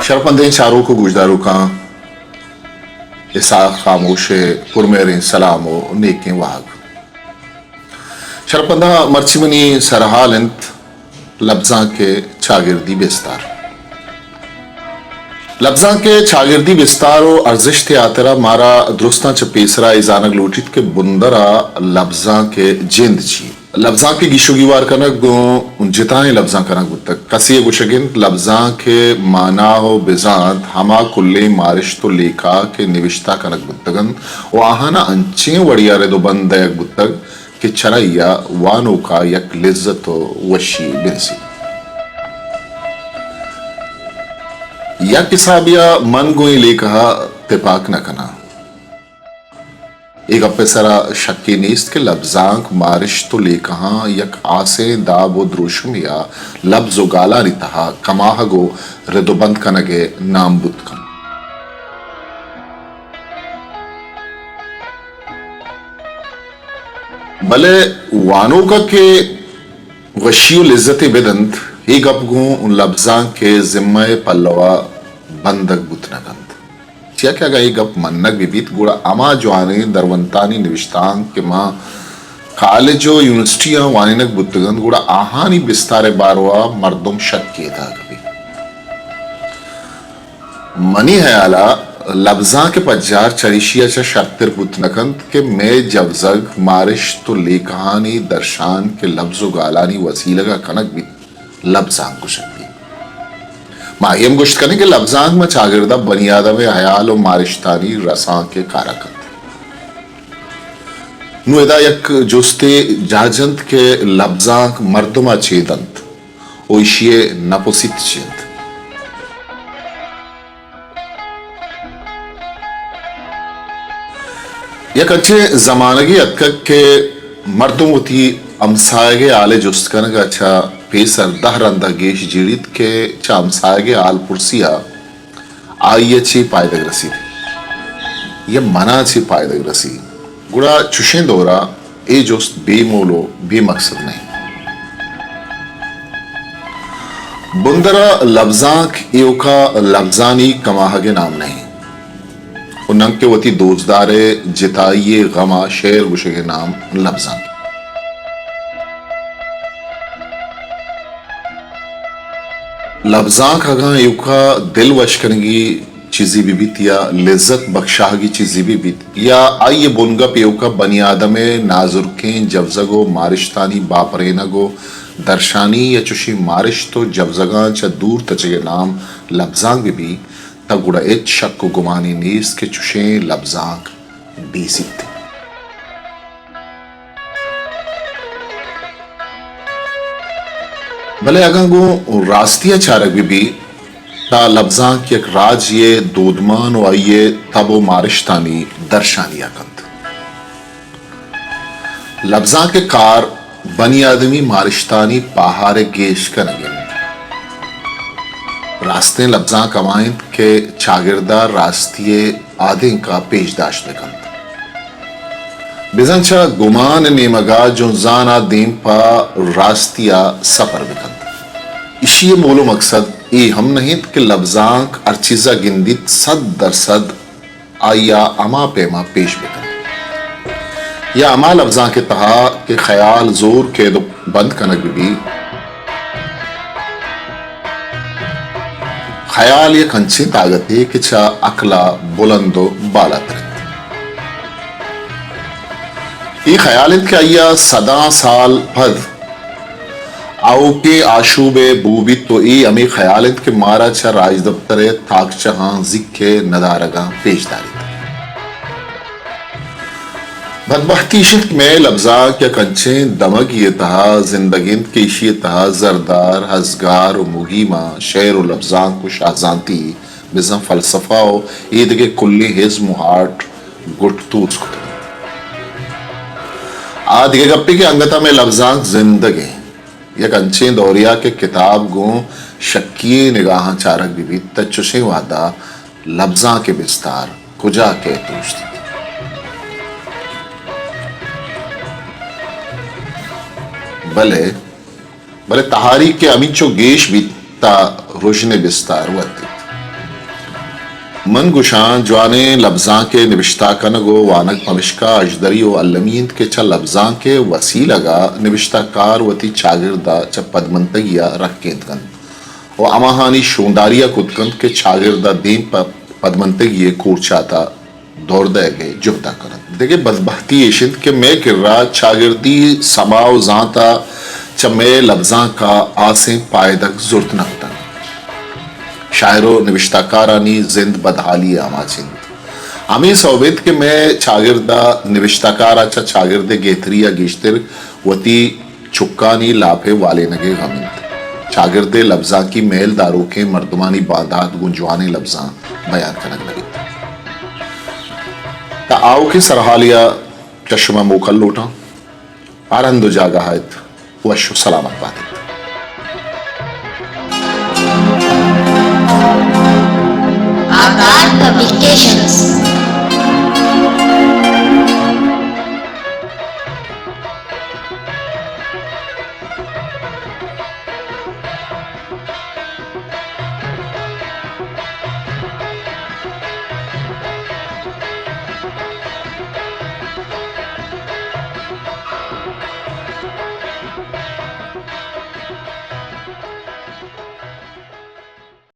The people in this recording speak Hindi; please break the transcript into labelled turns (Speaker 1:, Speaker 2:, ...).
Speaker 1: शरपंदें चारों को गुजदारू का इसा खामोश पुरमेर सलामो नेकें वाग शरपंदा मर्चिमनी सरहालंत लफ्जा के चागिर्दी बिस्तार लफ्जा के चागिर्दी बिस्तारो अर्जिश थे आतरा मारा दुरुस्ता च पेसरा इजानक लोटित के बुंदरा लफ्जा के जिंद छी लफ्जा के गिशुगीवार कनक जिताएं लफ्जा कनक बुतक कसी गुशगिन लफ्जा के माना हो बिजात हमा कुल्ले मारिश तो लेखा के निविष्टा कनक बुतगन वाहना अंचे वड़िया रे दो बंदयक बुतक के चरैया वानो का यक लिज्जत वशी बिरसी या किसाबिया मन गोई ले कहा तिपाक न कना एक अपे सरा शक्की नीस्त के लफ्जांक मारिश तो ले कहा यक आसे दाबो द्रोशम या लफ्जो गाला रितहा कमाह गो रिदोबंद कनगे नाम बुतकन भले वानो का के वशियो लिज्जत बेदंत एक अपगो उन लफ्जां के जिम्मे पल्लवा बंदक बुतनगंत क्या क्या गई गप मन्नक विबित गुड़ा अमा ज्वाने दरवंतानी निविष्टांग के मां कॉलेजो यूनिवर्सिटियां वानिनक बुतगंत गुड़ा आहानी बिस्तारे बारवा मर्दुम शक के था कभी मनी है आला लफ्जा के पज्जार चरिशिया च शर्तिर बुतनकंत के मैं जवजग मारिश तो ले कहानी दर्शान के लफ्जो गालानी वसीला का कनक भी लफ्जांग को शक्ति माहियम गुश्त करने के लफ्जांग में चागिरदा बनियादा में हयाल और मारिशतानी रसां के कारकत नुएदा यक जुस्ते जाजंत के लफ्जांग मर्दमा चेदंत ओइशिये नपुसित चेद यक अच्छे जमानगी अतक के मर्दों होती अमसागे आले जुस्त करने का अच्छा पेसर दहरंदा गेश जीड़ित के चामसागे आल पुरसिया आइए छी पायदग रसी ये मना छी पायदग रसी गुड़ा चुशें दौरा ए जोस्त बेमोलो बेमकसद नहीं बुंदरा लफ्जांक एवका लफ्जानी कमाहगे नाम नहीं उन्नंग के वती दोजदारे जिताइये गमा शेर गुशे नाम लफ्जांक लफ्जांक अगा युका दिल वशकनगी चीजी बीबित या लिज्जत बख्शाहगी चीजी बीबित या आइए बुनगप युका बनी आदमे नाजुरकें जवजगो मारिशतानी बापरेनगो दर्शानी या चुशी मारिश तो जवजगा च दूर तचगे नाम लफ्जांक बीबी तगुड़ा एच शक को गुमानी नीस के चुशे लफ्जांक बीसित भले अगंगो राष्ट्रीय चारक भी ता लफ्जां की एक राज ये दूधमान व ये तबो मारिशतानी दर्शानी अकंत लफ्जां के कार बनी आदमी मारिशतानी पहाड़ गेश का नगे रास्ते लफ्जां कमाएं के चागिरदा राष्ट्रीय आदि का पेशदाश निकंत बिजंचा गुमान नेमगा जो जाना देम पा रास्तिया सफर बिकंत इशी मोलो मकसद ए हम नहीं कि लफ्जांक अर्चिजा गिंदित सद दर सद आया अमा पेमा पेश बिकंत या अमा लफ्जां के तहा के ख्याल जोर के दो बंद कनक भी ख्याल ये कंची ताकत है कि चा अकला बुलंदो बाला तरत ये ख्यालित के आया सदा साल भद आओ के आशूबे बूबित तो ये अमी ख्यालित के मारा छा राज दफ्तरे ताक चहां जिक्के नदारगा पेशदारी बदबख्ती शिफ्ट में लफ्जा क्या कंचे दमक ये तहा जिंदगिन के इशी तहा जरदार हजगार और मुगीमा शेर और लफ्जा को शाहजांती बिजम फलसफा ईद के कुल्ली हिज मुहाट गुटतूज को आदि गप्पी के अंगता में लफ्जांक जिंदगी यक अंचे दौरिया के किताब गो शक्की निगाह चारक भी तचुशे वादा लफ्जा के विस्तार कुजा के तूश्ती भले भले तहारी के अमीचो गेश भी ता रोशने विस्तार वती मन गुशां जवाने लफ्जां के निविश्ता कनगो वानक भविष्का अजदरी व अल्लमीन के च लफ्जां के वसीलगा निविश्ताकार वती चागिरदा च पदमंतगिया रक्केंतकन व अमाहानी शोंदारिया कुतकंत के चागिरदा दें पदमंतगिये कोरचाता दौड़ दे गए जुबता करन देखिए बदबख्ती एशिंद के मैं किर्रा चागिरदी समाव जाता चमे लफ्जां का आसें पायदक जुर्त नकतन शायरो निविश्ताकारानी जिंद बदहाली आमाचिंद आमी सोबित के मैं चागिरदा निविश्ताकारा चा चागिरदे गेथरिया गिश्तिर वती चुक्कानी लाफे वाले नगे गमिंद चागिरदे लफ्जा की मेल दारू के मर्दमानी बादात गुंजवाने लफ्जा बयान करने लगे ता आओ के सरहालिया चश्मा मोकल लोटा आरंद जागा है वशु सलामत बातें